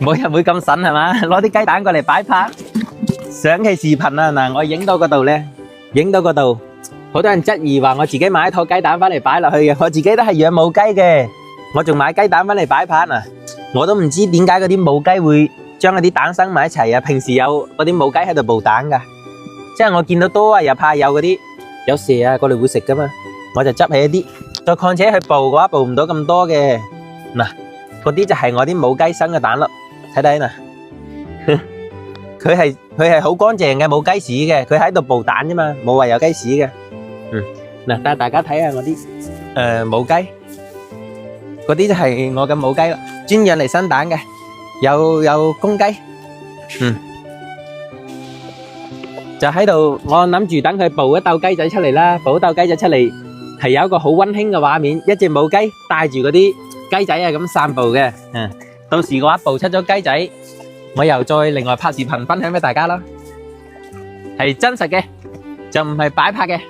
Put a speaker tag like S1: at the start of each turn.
S1: 冇人會咁筍係嘛？攞啲雞蛋過嚟擺拍，上期視頻啊嗱，我影到嗰度咧，影到嗰度，好多人質疑話我自己買一套雞蛋翻嚟擺落去嘅，我自己都係養母雞嘅，我仲買雞蛋翻嚟擺拍啊！我都唔知點解嗰啲母雞會將嗰啲蛋生埋一齊啊！平時有嗰啲母雞喺度孵蛋噶，即係我見到多啊，又怕有嗰啲有蛇啊過嚟會食噶嘛，我就執起一啲。再況且佢孵嘅話，孵唔到咁多嘅嗱，嗰啲就係我啲母雞生嘅蛋咯，睇睇嗱，佢係好乾淨嘅，冇雞屎嘅，佢喺度孵蛋啫嘛，冇話有雞屎嘅。嗱，帶大家睇下我啲母雞，嗰啲就係我嘅母雞咯，專養嚟生蛋嘅，有公雞，就喺度，我諗住等佢孵一竇雞仔出嚟啦，孵一竇雞仔出嚟。係有一個好溫馨嘅畫面，一隻母雞帶住嗰啲雞仔啊咁散步嘅，到時嘅話孵出咗雞仔，我又再另外拍視頻分享俾大家啦，係真實嘅，就唔係擺拍嘅。